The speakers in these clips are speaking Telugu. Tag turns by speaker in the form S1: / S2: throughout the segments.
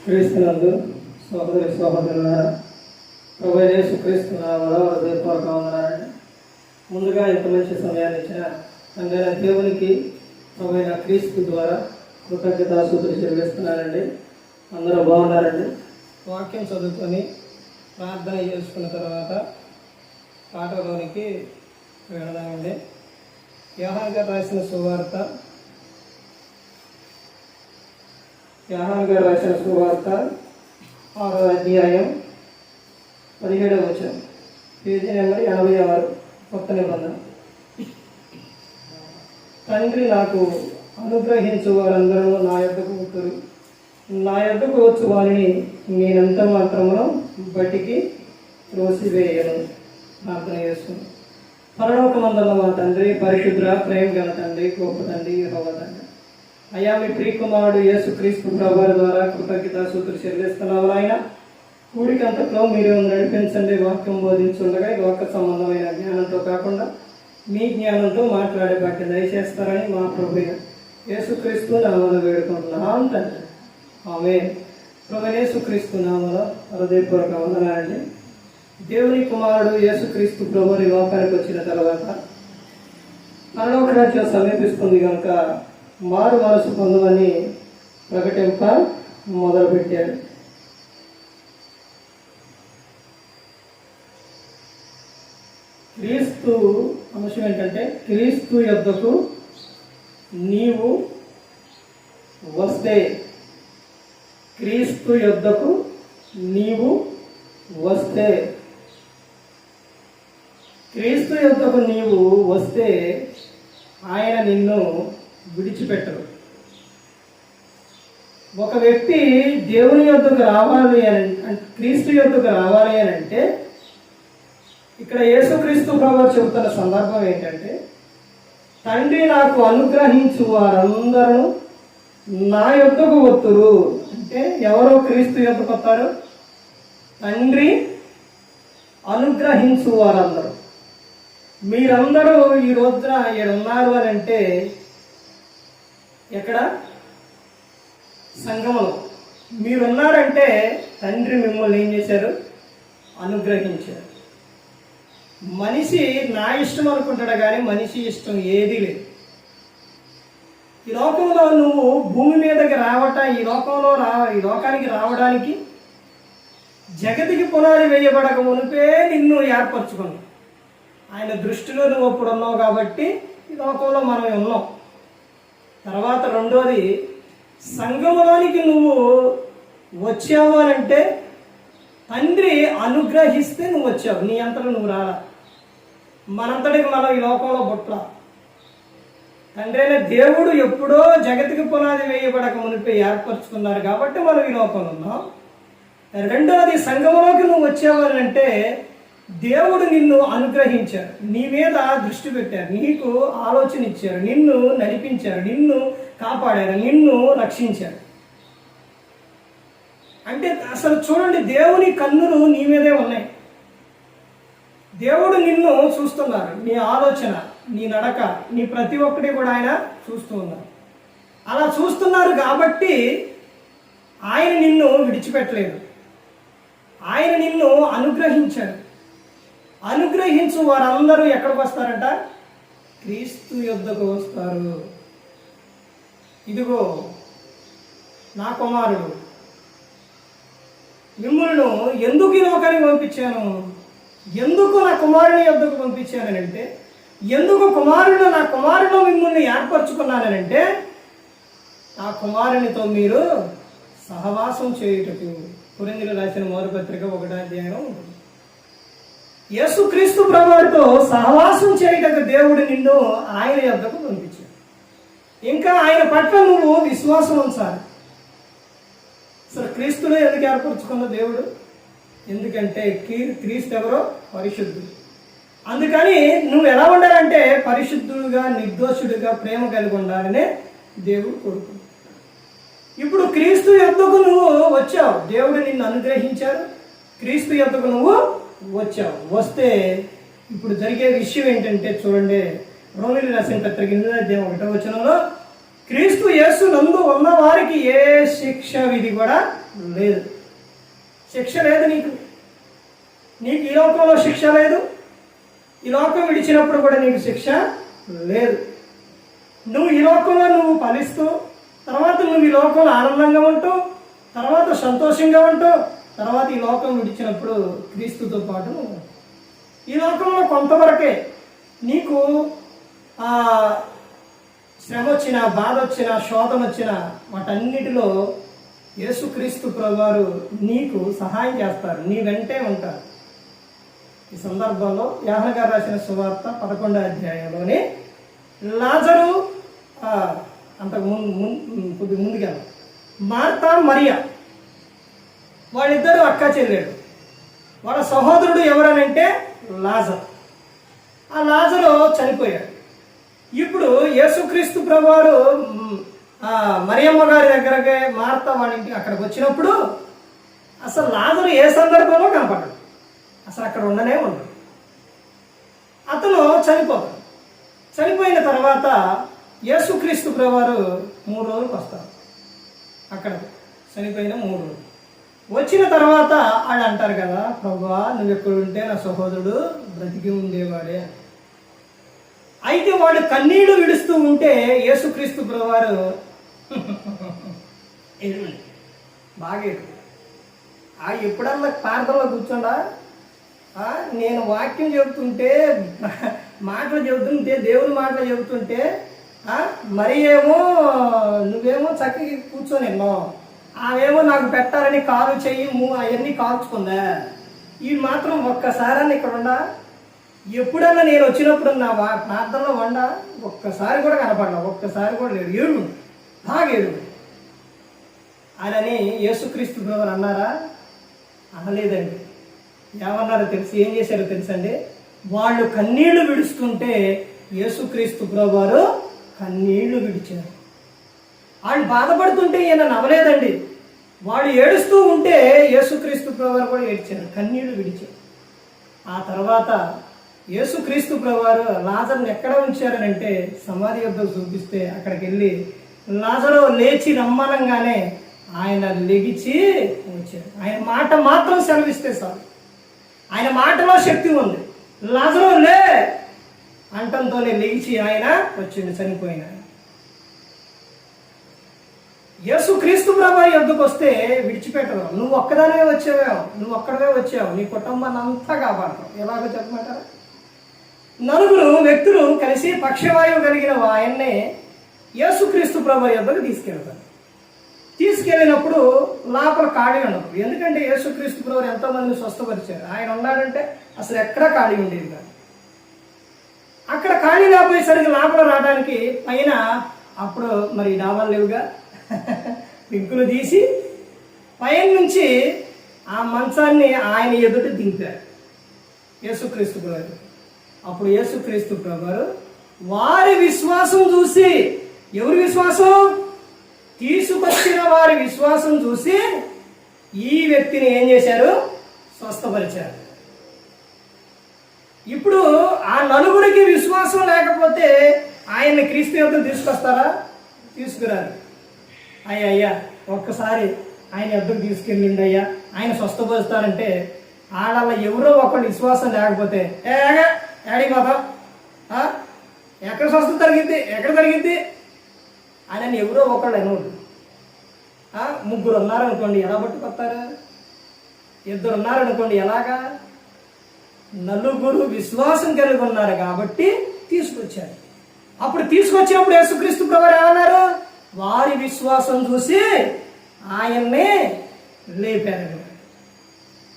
S1: క్రీస్తునందు సహోదరి సహోదరులారా, ప్రభువైన యేసుక్రీస్తు నామములో హృదయపూర్వక వందనాలండి. ముందుగా ఇంత మంచి సమయాన్ని ఇచ్చిన తండ్రి దేవునికి ప్రభువైన క్రీస్తు ద్వారా కృతజ్ఞతాస్తుతులు చెల్లిస్తున్నానండి. అందరూ బాగున్నారండి. వాక్యం చదువుకొని ప్రార్థన చేసుకున్న తర్వాత పాటలోనికి వెళదామండి. యోహాను గారు రాసిన సువార్త 6వ అధ్యాయం 17వ వచనం, పేజీ నెంబర్ 86, కొత్త నిబంధన. తండ్రి నాకు అనుగ్రహించు వారందరూ నా యొద్దకు వస్తురు, నా యొద్దకు వచ్చు వారిని నేనెంత మాత్రమును బట్టికి త్రోసివేయను. ప్రార్థన చేస్తున్నాను. పరలోకమందున్న మా తండ్రి, పరిశుద్ర ప్రేమ గల తండ్రి, గొప్ప తండ్రి, యెహోవా తండ్రి, అయ్యా మీ ప్రియకుమారుడు యేసుక్రీస్తు ప్రభువారి ద్వారా కృతజ్ఞతాస్తుతులు చెల్లిస్తున్నాము. ఆయన కూడికంతట్లో మీరు నడిపించండి. వాక్యం బోధించుండగా వాక్య సంబంధమైన జ్ఞానంతో కాకుండా మీ జ్ఞానంతో మాట్లాడే బట్టి దయచేస్తారని మా ప్రభు యేసుక్రీస్తు నామములో వేడుకుంటున్నాం తండ్రి. ఆమేన్. ప్రభు యేసుక్రీస్తు నామములో హృదయపూర్వక వందనాలండి. దేవుని కుమారుడు యేసుక్రీస్తు ప్రభువుని లోకానికి వచ్చిన తర్వాత పరలోక రాజ్యం సమీపిస్తుంది కనుక మారు మనసు పొందమని ప్రకటింప మొదలుపెట్టాడు. క్రీస్తు అంశం ఏంటంటే, క్రీస్తు యొద్దకు నీవు వస్తే, క్రీస్తు యొద్దకు నీవు వస్తే, క్రీస్తు యొద్దకు నీవు వస్తే ఆయన నిన్ను విడిచిపెట్టరు. ఒక వ్యక్తి దేవుని యొద్దకు రావాలి అని, క్రీస్తు యొద్దకు రావాలి అని అంటే, ఇక్కడ యేసుక్రీస్తు ప్రభువు చెబుతున్న సందర్భం ఏంటంటే, తండ్రి నాకు అనుగ్రహించు వారందరూ నా యొద్దకు వత్తురు. అంటే ఎవరో క్రీస్తు యొద్దకు వస్తారు? తండ్రి అనుగ్రహించు వారందరూ. మీరందరూ ఈ రోజున ఉన్నారు అని అంటే ఎక్కడ? సంఘములో మీరున్నారంటే తండ్రి మిమ్మల్ని ఏం చేశారు? అనుగ్రహించారు. మనిషి నా ఇష్టం అనుకుంటాడు కానీ మనిషి ఇష్టం ఏదీ లేదు. ఈ లోకంలో నువ్వు భూమి మీదకి ఈ లోకానికి రావడానికి జగతికి పునాది వేయబడక మునిపే నిన్ను ఏర్పరచుకున్నావు. ఆయన దృష్టిలో నువ్వు అప్పుడు ఉన్నావు కాబట్టి ఈ లోకంలో మనం ఉన్నాం. తర్వాత రెండోది, సంఘములోనికి నువ్వు వచ్చావు అని అంటే తండ్రి అనుగ్రహిస్తే నువ్వు వచ్చావు. నీ అంతలో నువ్వు రాలా. మనంతటికి మనం ఈ లోకంలో బుట్ల. తండ్రి అయిన దేవుడు ఎప్పుడో జగతికి పునాది వేయబడక మునిపే ఏర్పరచుకున్నారు కాబట్టి మనం ఈ లోకంలో ఉన్నాం. రెండవది, సంఘంలోకి నువ్వు వచ్చావు అని అంటే దేవుడు నిన్ను అనుగ్రహించారు, నీ మీద దృష్టి పెట్టారు, నీకు ఆలోచన ఇచ్చారు, నిన్ను నడిపించారు, నిన్ను కాపాడారు, నిన్ను రక్షించారు. అంటే అసలు చూడండి, దేవుని కన్నులు నీ మీదే ఉన్నాయి. దేవుడు నిన్ను చూస్తున్నారు. నీ ఆలోచన, నీ నడక, నీ ప్రతి ఒక్కటి కూడా ఆయన చూస్తూ ఉన్నారు. అలా చూస్తున్నారు కాబట్టి ఆయన నిన్ను విడిచిపెట్టలేదు. ఆయన నిన్ను అనుగ్రహించాడు. అనుగ్రహించు వారందరూ ఎక్కడికి వస్తారంట? క్రీస్తు యొద్దకు వస్తారు. ఇదిగో నా కుమారుడు, మిమ్మల్ని ఎందుకు ఈ లోకానికి పంపించాను? ఎందుకు నా కుమారుని యొద్దకు పంపించానంటే, ఎందుకు నా కుమారుడు మిమ్మల్ని ఏర్పరచుకున్నానంటే, నా కుమారునితో మీరు సహవాసం చేయుటకు. కొరింథీయులకు రాసిన మొదటి పత్రిక 1వ అధ్యాయం ఉంటుంది. యేసుక్రీస్తు ప్రభువుతో సహవాసం చేయటకు దేవుడు నిన్ను ఆయన యొద్దకు పంపించాడు. ఇంకా ఆయన పట్ల నువ్వు విశ్వాసం ఉంచాలి. అసలు క్రీస్తులో ఎందుకు ఏర్పరచుకున్న దేవుడు? ఎందుకంటే క్రీస్తు ఎవరో? పరిశుద్ధుడు. అందుకని నువ్వు ఎలా ఉండాలంటే పరిశుద్ధుడుగా, నిర్దోషుడిగా, ప్రేమ కలిగి ఉండాలనే దేవుడు కోరుకుంటాడు. ఇప్పుడు క్రీస్తు యొద్దకు నువ్వు వచ్చావు, దేవుడు నిన్ను అనుగ్రహించారు, క్రీస్తు యొద్దకు నువ్వు వచ్చావు. వస్తే ఇప్పుడు జరిగే విషయం ఏంటంటే చూడండి, రోమీయులకు రాసిన పత్రిక 8వ అధ్యాయం 1వ వచనంలో, క్రీస్తు యేసు నందు ఉన్న వారికి ఏ శిక్ష విధి కూడా లేదు. శిక్ష లేదు నీకు. నీకు ఈ లోకంలో శిక్ష లేదు. ఈ లోకం విడిచినప్పుడు కూడా నీకు శిక్ష లేదు. నువ్వు ఈ లోకంలో నువ్వు ఫలిస్తూ, తర్వాత నువ్వు ఈ లోకంలో ఆనందంగా ఉంటూ, తర్వాత సంతోషంగా ఉంటూ, తర్వాత ఈ లోకం విడిచినప్పుడు క్రీస్తుతో పాటు ఈ లోకంలో కొంతవరకే నీకు శ్రమ వచ్చినా, బాధ వచ్చినా, శోధన వచ్చినా వాటన్నిటిలో యేసుక్రీస్తు ప్రభువారు నీకు సహాయం చేస్తారు, నీ వెంటే ఉంటారు. ఈ సందర్భంలో యోహాను గారు రాసిన సువార్త 11వ అధ్యాయంలోని లాజరు అంతకు కొద్దిగా ముందుగా మార్తా మరియా వాళ్ళిద్దరూ అక్క చెల్లెడు. వాళ్ళ సహోదరుడు ఎవరనంటే లాజరు. ఆ లాజరు చనిపోయాడు. ఇప్పుడు యేసుక్రీస్తు ప్రభువారు మరియమ్మ గారి దగ్గరకే మార్తా వాళ్ళ ఇంటికి అక్కడికి వచ్చినప్పుడు అసలు లాజరు ఏ సందర్భంలో కనపడ్డాడు, అసలు అక్కడ ఉండనే ఉండడు. అతను చనిపోతాడు. చనిపోయిన తర్వాత యేసుక్రీస్తు ప్రభువారు 3 రోజులకు వస్తారు. అక్కడ చనిపోయిన 3 రోజులు వచ్చిన తర్వాత వాళ్ళు అంటారు కదా, ప్రభువా నువ్వు ఎక్కడుంటే నా సహోదరుడు బ్రతికి ఉండేవాడే. అయితే వాడు కన్నీళ్లు విడుస్తూ ఉంటే యేసుక్రీస్తు ప్రభువారు ఎదురు బాగా ఎదురు ఎప్పుడన్నా ప్రార్థనలో కూర్చోండా, నేను వాక్యం చెబుతుంటే, మాటలు చెబుతుంటే, దేవుని మాటలు చెబుతుంటే మరి ఏమో నువ్వేమో చక్కగా కూర్చొని విన్నావు, ఆమెమో నాకు పెట్టాలని కాలు చెయ్యి అవన్నీ కాల్చుకుందా. ఈ మాత్రం ఒక్కసారని ఇక్కడ ఉండా, ఎప్పుడన్నా నేను వచ్చినప్పుడు నా ప్రార్థనలో వండా ఒక్కసారి కూడా కనపడ్డా, ఒక్కసారి కూడా లేడు, ఏడు బాగా ఏడు అని యేసుక్రీస్తు ప్రభువారు అన్నారా? అనలేదండి. ఏమన్నారో తెలుసు, ఏం చేశారో తెలుసండి? వాళ్ళు కన్నీళ్లు విడుస్తుంటే యేసుక్రీస్తు ప్రభువారు కన్నీళ్లు విడిచారు. వాళ్ళు బాధపడుతుంటే ఈయన నవ్వలేదండి. వాళ్ళు ఏడుస్తూ ఉంటే యేసుక్రీస్తు ప్రభువారు కూడా ఏడ్చారు, కన్నీళ్లు విడిచారు. ఆ తర్వాత యేసుక్రీస్తు ప్రభువారు లాజరుని ఎక్కడ ఉంచారనంటే సమాధి యొద్దకు చూపిస్తే అక్కడికి వెళ్ళి లాజరు లేచి రమ్మనంగానే ఆయన లెగిచి వచ్చారు. ఆయన మాట మాత్రం సెలవిస్తే చాలు, ఆయన మాటలో శక్తి ఉంది. లాజరు లే అంటంతోనే లెగిచి ఆయన వచ్చింది చనిపోయిన. యేసుక్రీస్తు ప్రభువారి యొద్దకు వస్తే విడిచిపెట్టరు. నువ్వు ఒక్కదానే వచ్చావేమో, నువ్వు ఒక్కడవే వచ్చావు, నీ కుటుంబాన్ని అంతా కాపాడతావు. ఎలాగో చెప్పమంటారా? 4 వ్యక్తులు కలిసి పక్షవాయువు కలిగిన ఆయన్నే యేసుక్రీస్తు ప్రభువారి యొద్దకు తీసుకెళ్తారు. తీసుకెళ్ళినప్పుడు లోపల ఖాళీ ఉండదు. ఎందుకంటే యేసుక్రీస్తు ప్రభువారు ఎంతో మందిని స్వస్థపరిచారు. ఆయన ఉన్నాడంటే అసలు ఎక్కడా ఖాళీ ఉండేది కాదు. అక్కడ ఖాళీ లేకపోయేసరికి లోపల రావడానికి పైన అప్పుడు మరి డాబాలు లేవుగా, పింకులు తీసి పైన నుంచి ఆ మంచాన్ని ఆయన ఎదుట దింపారు యేసుక్రీస్తు ప్రభువారు. అప్పుడు యేసుక్రీస్తు ప్రభువారు వారి విశ్వాసం చూసి, ఎవరి విశ్వాసం? తీసుకొచ్చిన వారి విశ్వాసం చూసి ఈ వ్యక్తిని ఏం చేశారు? స్వస్థపరిచారు. ఇప్పుడు ఆ 4 విశ్వాసం లేకపోతే ఆయన్ని క్రీస్తు యొద్దకు తీసుకొస్తారా? తీసుకురారు. అయ్యా ఒక్కసారి ఆయన యొద్దకు తీసుకెళ్ళిండి అయ్యా, ఆయన స్వస్థపరుస్తారంటే వాళ్ళ ఎవరో ఒకళ్ళు విశ్వాసం లేకపోతే ఏడి మాత ఎక్కడ స్వస్థత జరిగింది, ఎక్కడ జరిగింది అని ఎవరో ఒకళ్ళు అనోడు. 3 ఉన్నారనుకోండి ఎలా పట్టుకొస్తారు? 2 ఉన్నారనుకోండి ఎలాగా? 4 విశ్వాసం కలిగి ఉన్నారు కాబట్టి తీసుకొచ్చారు. అప్పుడు తీసుకొచ్చినప్పుడు యేసుక్రీస్తు ప్రభువారు ఏమన్నారు? వారి విశ్వాసం చూసి ఆయన్నే లేపారు.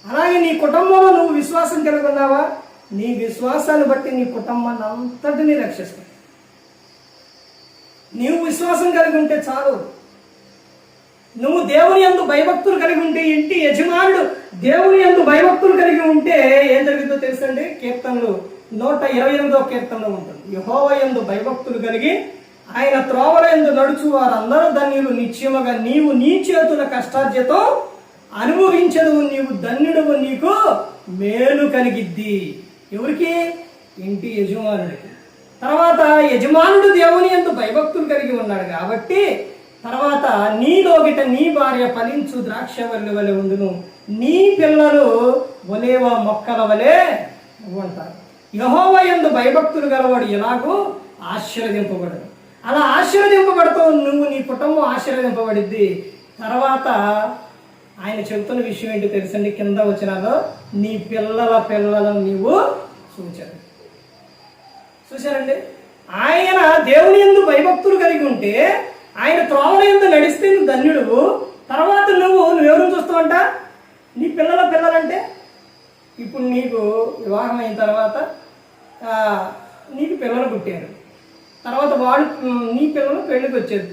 S1: అలాగే నీ కుటుంబంలో నువ్వు విశ్వాసం కలిగి ఉన్నావా? నీ విశ్వాసాన్ని బట్టి నీ కుటుంబాన్ని అంతటినీ రక్షిస్తావు. నీవు విశ్వాసం కలిగి ఉంటే చాలు. నువ్వు దేవుని యందు భయభక్తులు కలిగి ఉంటే, ఇంటి యజమానుడు దేవుని యందు భయభక్తులు కలిగి ఉంటే ఏం జరుగుతుందో తెలుసండి? కీర్తనలు 128వ కీర్తనలో ఉంటుంది, యెహోవా యందు భయభక్తులు కలిగి ఆయన త్రోవల యందు నడుచు వారందరూ ధన్యులు. నిశ్చయముగా నీవు నీ చేతుల కష్టార్జితం అనుభవించదు, నీవు ధన్యుడవు, నీకు మేలు కలిగిద్ది. ఎవరికి? ఇంటి యజమానుడికి. తర్వాత యజమానుడు దేవుని యందు భయభక్తులు కలిగి ఉన్నాడు కాబట్టి తర్వాత నీలోగిట నీ భార్య ఫలించు ద్రాక్షవల్లి వలె ఉండును, నీ పిల్లలు ఒలేవ మొక్కల వలె ఉంటారు. యెహోవా యందు భయభక్తులు గలవాడు ఎలాగూ ఆశీర్వదింపబడదు. అలా ఆశీర్వదింపబడతావు నువ్వు, నీ కుటుంబం ఆశీర్వదింపబడిద్ది. తర్వాత ఆయన చెబుతున్న విషయం ఏంటో తెలుసండి, కింద వచ్చినాలో నీ పిల్లల పిల్లలను నీవు చూశారండి. ఆయన దేవుని యందు భయభక్తులు కలిగి ఉంటే, ఆయన త్రోవల యందు నడిస్తే నువ్వు ధన్యుడు. తర్వాత నువ్వెవరు చూస్తావంట, నీ పిల్లల పిల్లలంటే ఇప్పుడు నీకు వివాహం అయిన తర్వాత నీకు పిల్లలు పుట్టారు. తర్వాత వాళ్ళు నీ పిల్లలు పెళ్ళికి వచ్చారు,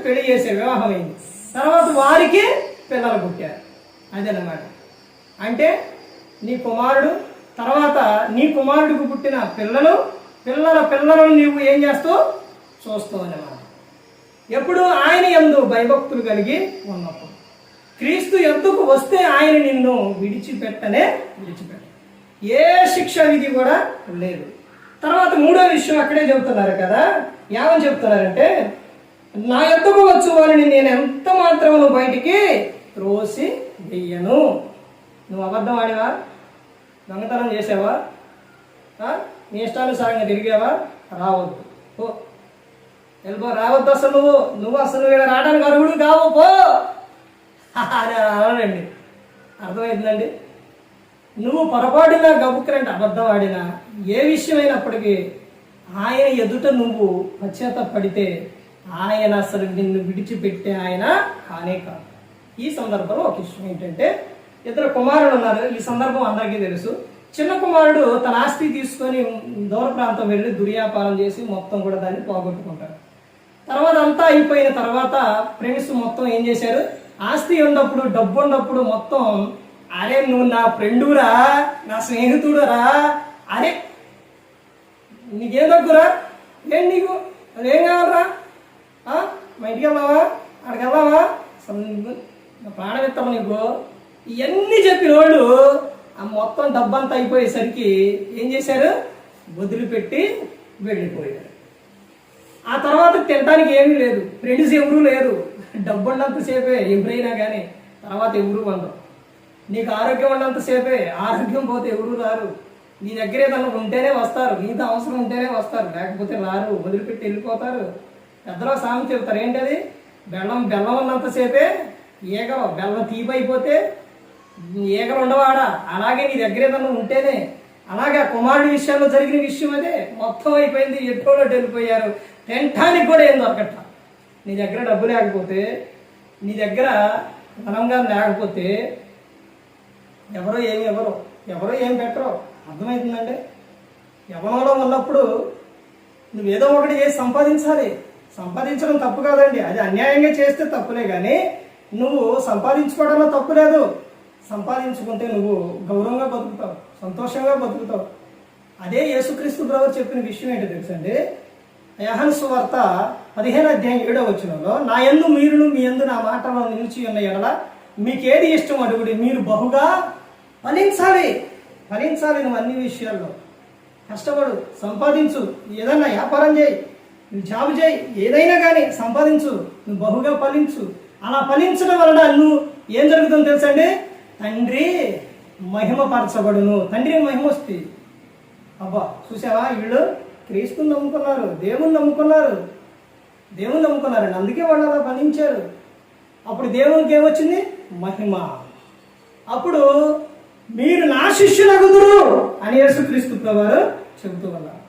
S1: పెళ్లి చేశారు, వివాహం అయింది. తర్వాత వారికి పిల్లలు పుట్టారు. అదనమాట. అంటే నీ కుమారుడు, తర్వాత నీ కుమారుడికి పుట్టిన పిల్లలను నీవు ఏం చేస్తావు, చూస్తావు అన్నమాట. ఎప్పుడు ఆయన యందు భయభక్తులు కలిగి ఉన్నప్పుడు. క్రీస్తు ఎద్దుకు వస్తే ఆయన నిన్ను విడిచిపెట్ట. ఏ శిక్ష విధి కూడా లేదు. తర్వాత మూడో విషయం అక్కడే చెబుతున్నారు కదా, ఏమని చెప్తున్నారంటే, నా ఎద్దుకు వచ్చు వారిని నేను ఎంత మాత్రము బయటికి త్రోసి వెయ్యను. నువ్వు అబద్ధం ఆడివా, దొంగతనం చేసావా, నీ ఇష్టానుసారంగా తిరిగావా, రావద్దు, పో, వెళ్ళిపో, రావద్దు. అసలు నువ్వు అసలు వీళ్ళ రావడానికి అర్హుడు కావు, పో అని అనండి. అర్థమవుతుందండి. నువ్వు పొరపాటుగా గబుక్కరంటే అబద్ధం ఆడినా, ఏ విషయమైనప్పటికీ ఆయన ఎదుట నువ్వు పశ్చాత్తపడితే ఆయన అసలు నిన్ను విడిచిపెట్టే ఆయన కానే కాదు. ఈ సందర్భంలో ఒక విషయం ఏంటంటే, ఇద్దరు కుమారుడు ఉన్నారు. ఈ సందర్భం అందరికీ తెలుసు. చిన్న కుమారుడు తన ఆస్తి తీసుకొని దూర ప్రాంతం వెళ్ళి దుర్వ్యాపారం చేసి మొత్తం కూడా దాన్ని పోగొట్టుకుంటారు. తర్వాత అంతా అయిపోయిన తర్వాత ఫ్రెండ్స్ మొత్తం ఏం చేశారు, ఆస్తి ఉన్నప్పుడు, డబ్బు ఉన్నప్పుడు మొత్తం, అరే నువ్వు నా ఫ్రెండురా, నా స్నేహితుడురా, అరే నీకేం తగ్గురా, ఏం నీకు అదేం కావాలరా, మా ఇంటికి వెళ్దావా, అక్కడికి వెళ్దావా, అసలు ప్రాణం ఇస్తాము నీకు, ఇవన్నీ చెప్పిన వాళ్ళు ఆ మొత్తం డబ్బంతా అయిపోయేసరికి ఏం చేశారు, వదిలిపెట్టి వెళ్ళిపోయారు. ఆ తర్వాత తినడానికి ఏమీ లేదు, ఫ్రెండ్స్ ఎవరూ లేరు, డబ్బు ఉన్నంతసేపే ఎవరైనా కానీ, తర్వాత ఎవరు ఉండరు. నీకు ఆరోగ్యం ఉన్నంతసేపే, ఆరోగ్యం పోతే ఎవరు రారు. నీ దగ్గర ఏదన్నా ఉంటేనే వస్తారు, నీతో అవసరం ఉంటేనే వస్తారు, లేకపోతే రారు, వదిలిపెట్టి వెళ్ళిపోతారు. పెద్దలో సామెత చెబుతారు, ఏంటది, బెల్లం ఉన్నంతసేపే ఈగలు, బెల్లం తీపైపోతే ఈగలు ఉండవాడా. అలాగే నీ దగ్గర ఏదన్నా ఉంటేనే, అలాగే కుమారుడి విషయాల్లో జరిగిన విషయం అదే, మొత్తం అయిపోయింది, ఎట్టోలో వెళ్ళిపోయారు, తినటానికి కూడా ఏం దొరకట. నీ దగ్గర డబ్బు లేకపోతే, నీ దగ్గర ధనంగా లేకపోతే ఎవరో ఏం పెట్టరో. అర్థమవుతుందంటే, యవ్వనంలో ఉన్నప్పుడు నువ్వేదో ఒకటి చేసి సంపాదించాలి. సంపాదించడం తప్పు కాదండి, అది అన్యాయంగా చేస్తే తప్పులే, కానీ నువ్వు సంపాదించుకోవడంలో తప్పు లేదు. సంపాదించుకుంటే నువ్వు గౌరవంగా బతుకుతావు, సంతోషంగా బతుకుతావు. అదే యేసుక్రీస్తు ప్రభువు చెప్పిన విషయం ఏంటో తెలుసండి, యోహాను సువార్త 15:7 నా యందు మీరును మీ యందు నా మాటలో నిలిచి ఉన్న ఎడల మీకేది ఇష్టం అడుగుడి, మీరు బహుగా ఫలించాలి. నువ్వు అన్ని విషయాల్లో కష్టపడు, సంపాదించు, ఏదన్నా వ్యాపారం చేయి, నువ్వు జాబ్ చేయి, ఏదైనా కానీ సంపాదించు, నువ్వు బహుగా ఫలించు. అలా ఫలించడం వలన నువ్వు ఏం జరుగుతుందో తెలుసండి, తండ్రి మహిమపరచబడును. తండ్రి మహిమ వస్తుంది. అబ్బా చూసావా, వీళ్ళు క్రీస్తుని నమ్ముకున్నారు, దేవుని నమ్ముకున్నారండి, అందుకే వాళ్ళు అలా ఫలించారు. అప్పుడు దేవునికి ఏమొచ్చింది, మహిమ. అప్పుడు మీరు నా శిష్యులగుదురు అని యేసుక్రీస్తు ప్రభువారు చెబుతూ ఉన్నారు.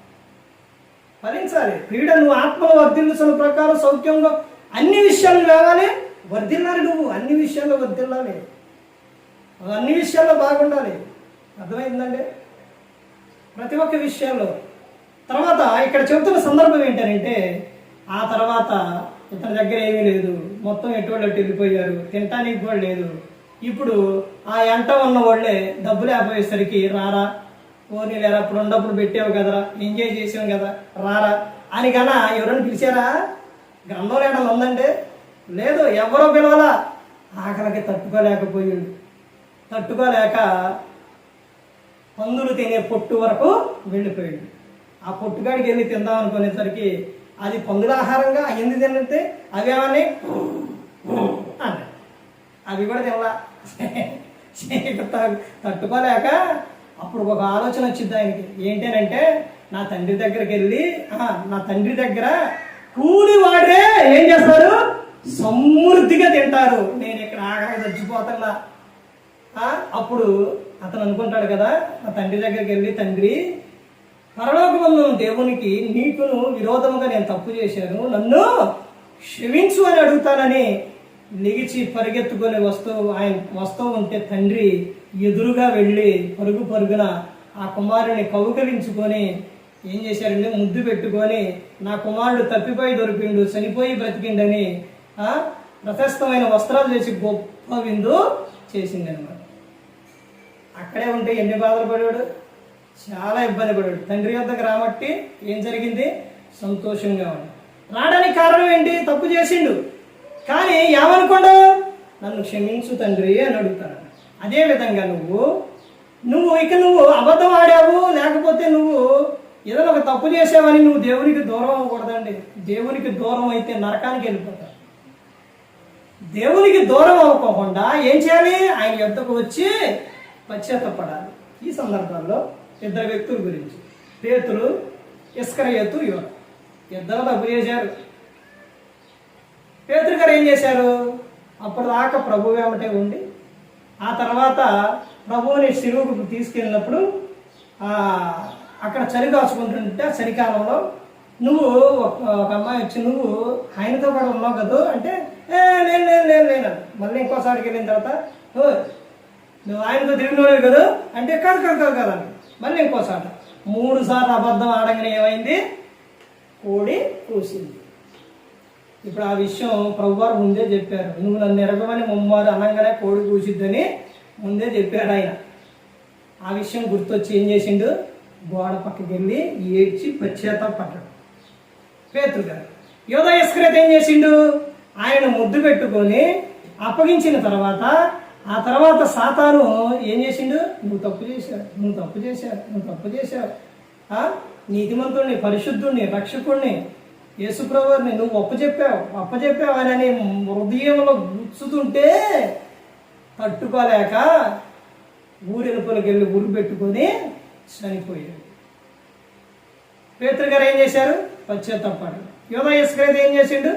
S1: ఫలించాలి. క్రీడ నువ్వు ఆత్మలో వర్ధిల్లుతున్న ప్రకారం సౌఖ్యంగా అన్ని విషయాలు కావాలి, వర్ధిల్లాలి. నువ్వు అన్ని విషయాల్లో వర్ధిల్లాలి, అన్ని విషయాల్లో బాగుండాలి. అర్థమైందండి, ప్రతి ఒక్క విషయాల్లో. తర్వాత ఇక్కడ చెబుతున్న సందర్భం ఏంటంటే, ఆ తర్వాత ఇతని దగ్గర ఏమీ లేదు, మొత్తం ఎటువంటి వెళ్ళిపోయారు, తినటానికి కూడా లేదు. ఇప్పుడు ఆ ఎంట ఉన్న వాళ్ళే డబ్బులు ఆపోయేసరికి రారా, పోనీ లేరా, అప్పుడు ఉన్నప్పుడు పెట్టావు కదరా, ఎంజాయ్ చేసావు కదా, రారా అని కన్నా ఎవరైనా పిలిచారా? గ్రంథంలో ఏమైనా ఉందంటే లేదు, ఎవరో పిలవాలా. ఆకలికి తట్టుకోలేక పందులు తినే పొట్టు వరకు వెళ్ళిపోయాడు. ఆ పొట్టుగాడికి వెళ్ళి తిందాం అనుకునేసరికి అది పందుల ఆహారంగా అయ్యింది తింటే అవి ఏమని అన్నాయి. అవి కూడా తినలా. తట్టుకోలేక అప్పుడు ఒక ఆలోచన వచ్చింది ఆయనకి. ఏంటనంటే నా తండ్రి దగ్గరికి వెళ్ళి నా తండ్రి దగ్గర కూలి వాడే ఏం చేస్తారు, సమృద్ధిగా తింటారు, నేను ఇక్కడ ఆగగా చచ్చిపోతున్నా. అప్పుడు అతను అనుకుంటాడు కదా, నా తండ్రి దగ్గరికి వెళ్ళి, తండ్రి పరలోకమందు దేవునికి నీకును విరోధముగా నేను తప్పు చేశాను, నన్ను క్షమించు అని అడుగుతానని లెగిచి పరిగెత్తుకొని వస్తూ ఉంటే తండ్రి ఎదురుగా వెళ్ళి పరుగున ఆ కుమారుని కౌగలించుకొని ఏం చేశారంటే ముద్దు పెట్టుకొని, నా కుమారుడు తప్పిపోయి దొరికిండు, చనిపోయి బ్రతికిండని ప్రశస్తమైన వస్త్రాలు చేసి గొప్ప విందు చేసింది అనమాట. అక్కడే ఉంటే ఎన్ని బాధలు పడాడు, చాలా ఇబ్బంది పడాడు. తండ్రి వద్దకు రాబట్టి ఏం జరిగింది, సంతోషంగా ఉంది. రావడానికి కారణం ఏంటి, తప్పు చేసిండు. కానీ ఏమనుకోండు, నన్ను క్షమించు తండ్రి అని అడుగుతాడు. అదేవిధంగా నువ్వు అబద్ధం ఆడావు, లేకపోతే నువ్వు ఏదైనా ఒక తప్పు చేసావని నువ్వు దేవునికి దూరం అవ్వకూడదండి. దేవునికి దూరం అయితే నరకానికి వెళ్ళిపోతావు. దేవునికి దూరం అవ్వకుండా ఏం చేయాలి, ఆయన యొద్దకు వచ్చి పశ్చాత్తపడాలి. ఈ సందర్భంలో ఇద్దరు వ్యక్తుల గురించి, పేతురు, ఇస్కరియోతు యోధ, ఇద్దరు తప్పు చేశారు. పేతురు గారు ఏం చేశారు, అప్పటిదాకా ప్రభు వెంబటే ఉండి ఆ తర్వాత ప్రభువుని శిలువకు తీసుకెళ్ళినప్పుడు అక్కడ చలి కాచుకుంటుంటే చలికాలంలో నువ్వు ఒక అమ్మాయి వచ్చి నువ్వు ఆయనతో కూడా ఉన్నావు కదా అంటే నేను మళ్ళీ ఇంకోసారికి వెళ్ళిన తర్వాత నువ్వు ఆయనతో తిరిగినోడు కదా అంటే కాదు మళ్ళీ ఇంకోసారి 3 సార్లు అబద్ధం ఆడంగానే ఏమైంది, కోడి కూసింది. ఇప్పుడు ఆ విషయం ప్రభువారు ముందే చెప్పారు, నువ్వు నన్ను ఎరగమని ముమ్మారు అనగానే కోడి కూసిద్దని ముందే చెప్పాడు ఆయన. ఆ విషయం గుర్తొచ్చి ఏం చేసిండు, గోడ పక్కకి వెళ్ళి ఏడ్చి పశ్చాత్తాపడ్డాడు పేతురు గారు. యోధ ఇస్కరియోతు ఏం చేసిండు, ఆయన ముద్దు పెట్టుకొని అప్పగించిన తర్వాత ఆ తర్వాత సాతాను ఏం చేసిండు, నువ్వు తప్పు చేశావు నీతిమంతుడిని, పరిశుద్ధుడిని, రక్షకుడిని, యేసుప్రభుని నువ్వు అప్పచెప్పావు అని హృదయంలో గుచ్చుతుంటే తట్టుకోలేక ఊరెలుపులకు వెళ్ళి ఉరి పెట్టుకొని చనిపోయాడు. పేతురు గారు ఏం చేశారు, పశ్చాత్తాపడ్డాడు. యోధ ఇస్కరియోతు ఏం చేసిండు,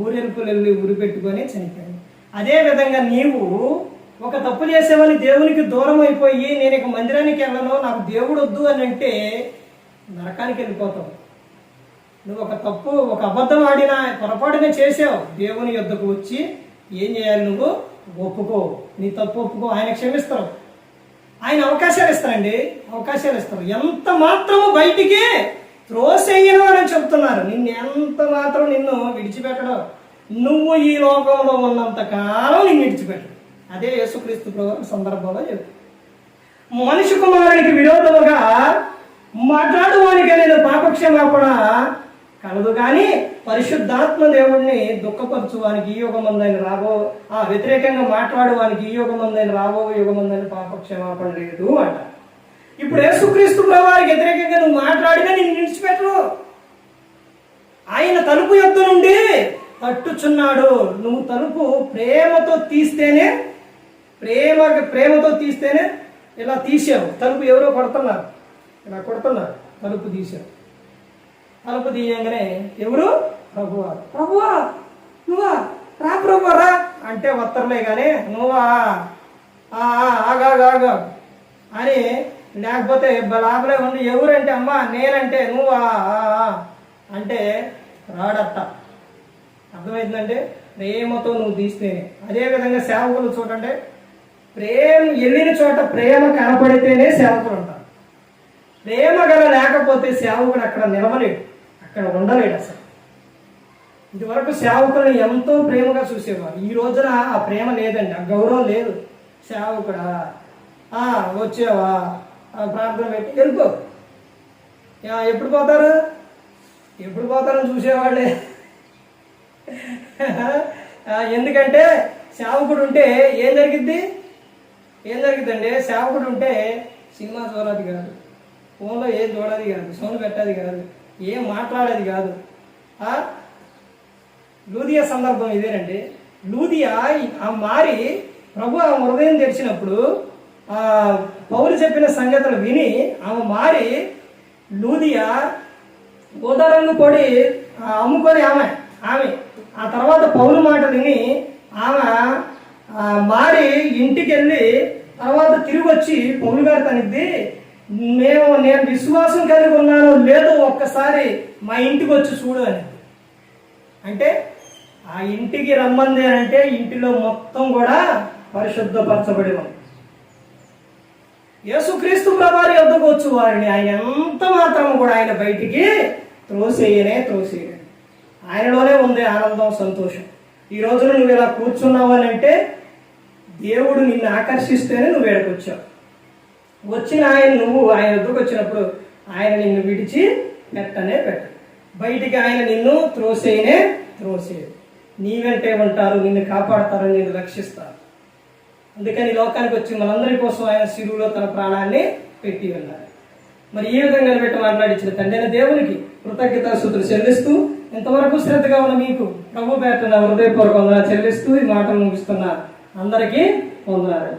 S1: ఊరెలుపులు వెళ్ళి ఉరి పెట్టుకొని చనిపోయాడు. అదేవిధంగా నీవు ఒక తప్పు చేసేవని దేవునికి దూరం అయిపోయి నేను ఇక మందిరానికి వెళ్ళను, నాకు దేవుడు వద్దు అని అంటే నరకానికి వెళ్ళిపోతావు. నువ్వు ఒక అబద్ధం ఆడినా పొరపాటునే చేసావు, దేవుని యొద్దకు వచ్చి ఏం చేయాలి, నువ్వు ఒప్పుకో, నీ తప్పు ఒప్పుకో, ఆయన క్షమిస్తారు. ఆయన అవకాశాలు ఇస్తారు. ఎంత మాత్రము బయటికి త్రోసేయను అని చెప్తున్నారు. ఎంత మాత్రం నిన్ను విడిచిపెట్టడం, నువ్వు ఈ లోకంలో ఉన్నంత కాలం నిన్ను విడిచిపెట్టడు. అదే యేసుక్రీస్తు సందర్భంలో చెప్తాను. మనిషి కుమారునికి విరోధముగా మాట్లాడువానికి నేను పాపక్షమాపణ కలదు కానీ పరిశుద్ధాత్మ దేవుడిని దుఃఖపరచువానికి ఈ యుగమందైన వ్యతిరేకంగా మాట్లాడువానికి ఈ యుగమందైన యుగమందైన పాపక్షమాపణ లేదు అంట. ఇప్పుడు యేసుక్రీస్తు ప్రభువారికి వ్యతిరేకంగా నువ్వు మాట్లాడినా నేను విడిచిపెట్టరు. ఆయన తలుపు యొద్ద నుండి తట్టుచున్నాడు. నువ్వు తలుపు ప్రేమతో తీస్తేనే ఇలా తీసావు. తలుపు ఎవరో కొడుతున్నారు, ఇలా కొడుతున్నారు, తలుపు తీసావు. తలుపు తీయంగానే ఎవరు, ప్రభువా నువ్వా రా, ప్రభువా రా అంటే వత్తర్లే కానీ నువ్వా ఆగా అని లేకపోతే లాభలే ఉంది. ఎవరంటే అమ్మా నేనంటే నువ్వా అంటే రాడట్ట. అర్థమైందంటే ప్రేమతో నువ్వు తీస్తేనే. అదేవిధంగా సేవకులు చూడండి, వెళ్ళిన చోట ప్రేమ కనపడితేనే సేవకులు ఉంటారు. ప్రేమ గల లేకపోతే సేవకుడు అక్కడ నిలవలేడు, అక్కడ ఉండలేడు. అసలు ఇదివరకు సేవకులను ఎంతో ప్రేమగా చూసేవారు. ఈ రోజున ఆ ప్రేమ లేదండి, ఆ గౌరవం లేదు. సేవకుడా వచ్చావా, ప్రార్థన పెట్టి వెళ్ళిపో, ఎప్పుడు పోతారని చూసేవాళ్ళే. ఎందుకంటే సేవకుడు ఉంటే ఏం జరిగిద్దండి, సేవకుడు ఉంటే సినిమా చూడది కాదు, ఫోన్లో ఏం చూడది కాదు, సౌండ్ పెట్టేది కాదు, ఏం మాట్లాడేది కాదు. లూదియా సందర్భం ఇదేనండి. లూదియా ఆ మారి ప్రభు ఆమె హృదయం తెరిచినప్పుడు పౌలు చెప్పిన సంగతులు విని ఆమె మారి లూదియా గోదారంగు పొడి అమ్ముకొని ఆమె ఆ తర్వాత పౌలు మాట విని ఆమె మారి ఇంటికి వెళ్ళి తర్వాత తిరిగి వచ్చి పౌలు గారు తనిద్ది, నేను విశ్వాసం కలిగి ఉన్నానో లేదో ఒక్కసారి మా ఇంటికి వచ్చి చూడు అని. అంటే ఆ ఇంటికి రమ్మంది అంటే ఇంటిలో మొత్తం కూడా పరిశుద్ధపరచబడి ఉంది. యేసుక్రీస్తు ప్రభువారి యొద్దకు వచ్చు వారిని ఆయన ఎంత మాత్రం కూడా ఆయన బయటికి త్రోసేయనే. ఆయనలోనే ఉంది ఆనందం, సంతోషం. ఈ రోజున నువ్వు ఇలా కూర్చున్నావు అని అంటే దేవుడు నిన్ను ఆకర్షిస్తేనే నువ్వు వేడకొచ్చావు. వచ్చిన నువ్వు ఆయన వద్దకు వచ్చినప్పుడు ఆయన నిన్ను విడిచి పెట్టనే బయటికి ఆయన నిన్ను త్రోసేయనే. నీ వెంటే ఉంటారు, నిన్ను కాపాడతారు, నిన్ను రక్షిస్తారు. అందుకని లోకానికి వచ్చి మనందరి కోసం ఆయన శిలువలో తన ప్రాణాన్ని పెట్టి ఉన్నారు. మరి ఈ విధంగా పెట్టి మాట్లాడించిన తండ్రి దేవునికి కృతజ్ఞతాస్తుతులు చెల్లిస్తూ ఇంతవరకు శ్రద్ధగా ఉన్న మీకు ప్రభు పేరున హృదయపూర్వకంగా చెల్లిస్తూ ఈ మాటలు ముగిస్తున్నా. అందరికీ వందనాలు.